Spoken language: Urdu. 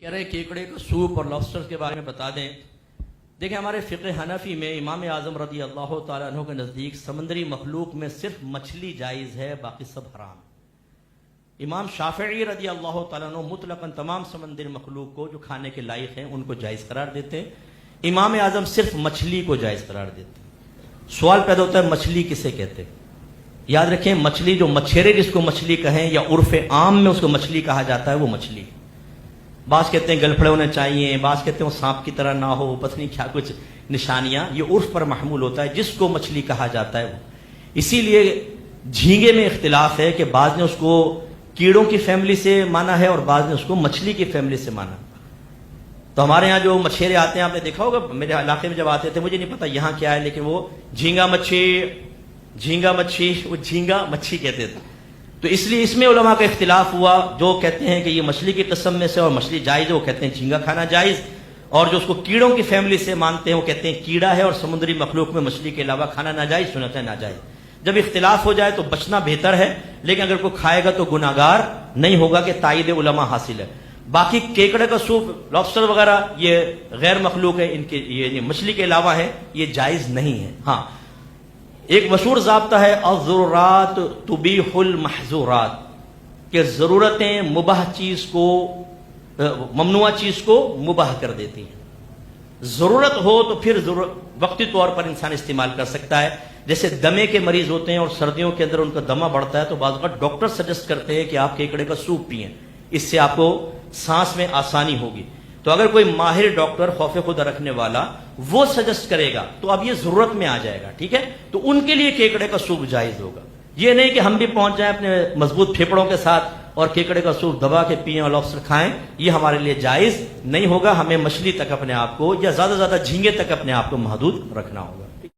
کہہ رہے کیکڑے کا سوپ اور لابسٹر کے بارے میں بتا دیں۔ دیکھیں ہمارے فقہ حنفی میں امام اعظم رضی اللہ تعالیٰ عنہ کے نزدیک سمندری مخلوق میں صرف مچھلی جائز ہے، باقی سب حرام۔ امام شافعی رضی اللہ تعالیٰ عنہ مطلقاً تمام سمندری مخلوق کو جو کھانے کے لائق ہیں ان کو جائز قرار دیتے ہیں۔ امام اعظم صرف مچھلی کو جائز قرار دیتے ہیں۔ سوال پیدا ہوتا ہے مچھلی کسے کہتے ہیں؟ یاد رکھیں مچھلی جو مچھیرے جس کو مچھلی کہیں یا عرف عام میں اس کو مچھلی کہا جاتا ہے وہ مچھلی۔ بعض کہتے ہیں گلپھڑے ہونے چاہیے، بعض کہتے ہیں وہ سانپ کی طرح نہ ہو، پتہ نہیں کیا کچھ نشانیاں، یہ عرف پر محمول ہوتا ہے جس کو مچھلی کہا جاتا ہے وہ۔ اسی لیے جھینگے میں اختلاف ہے کہ بعض نے اس کو کیڑوں کی فیملی سے مانا ہے اور بعض نے اس کو مچھلی کی فیملی سے مانا۔ تو ہمارے ہاں جو مچھیرے آتے ہیں آپ نے دیکھا ہوگا، میرے علاقے میں جب آتے تھے مجھے نہیں پتا یہاں کیا ہے، لیکن وہ جھینگا مچھی وہ جھینگا مچھی کہتے تھے۔ تو اس لیے اس میں علماء کا اختلاف ہوا، جو کہتے ہیں کہ یہ مچھلی کی قسم میں سے اور مچھلی جائز ہے وہ کہتے ہیں جھینگا کھانا جائز، اور جو اس کو کیڑوں کی فیملی سے مانتے ہیں وہ کہتے ہیں کیڑا ہے اور سمندری مخلوق میں مچھلی کے علاوہ کھانا ناجائز، سنت ہے ناجائز۔ جب اختلاف ہو جائے تو بچنا بہتر ہے، لیکن اگر کوئی کھائے گا تو گناہگار نہیں ہوگا کہ تائید علماء حاصل ہے۔ باقی کیکڑے کا سوپ، لابسٹر وغیرہ یہ غیر مخلوق ہے، ان کے یہ مچھلی کے علاوہ ہے، یہ جائز نہیں ہے۔ ہاں ایک مشہور ضابطہ ہے الضرورات تبیح المحظورات، کہ ضرورتیں مباح چیز کو ممنوع چیز کو مباح کر دیتی ہیں۔ ضرورت ہو تو پھر وقتی طور پر انسان استعمال کر سکتا ہے، جیسے دمے کے مریض ہوتے ہیں اور سردیوں کے اندر ان کا دمہ بڑھتا ہے تو بعض اوقات ڈاکٹر سجیسٹ کرتے ہیں کہ آپ کیکڑے کا سوپ پئیں، اس سے آپ کو سانس میں آسانی ہوگی۔ تو اگر کوئی ماہر ڈاکٹر خوف خدا رکھنے والا وہ سجیسٹ کرے گا تو اب یہ ضرورت میں آ جائے گا، ٹھیک ہے، تو ان کے لیے کیکڑے کا سوپ جائز ہوگا۔ یہ نہیں کہ ہم بھی پہنچ جائیں اپنے مضبوط پھیپڑوں کے ساتھ اور کیکڑے کا سوپ دبا کے پئیں اور لابسٹر کھائیں، یہ ہمارے لیے جائز نہیں ہوگا۔ ہمیں مچھلی تک اپنے آپ کو یا زیادہ سے زیادہ جھینگے تک اپنے آپ کو محدود رکھنا ہوگا۔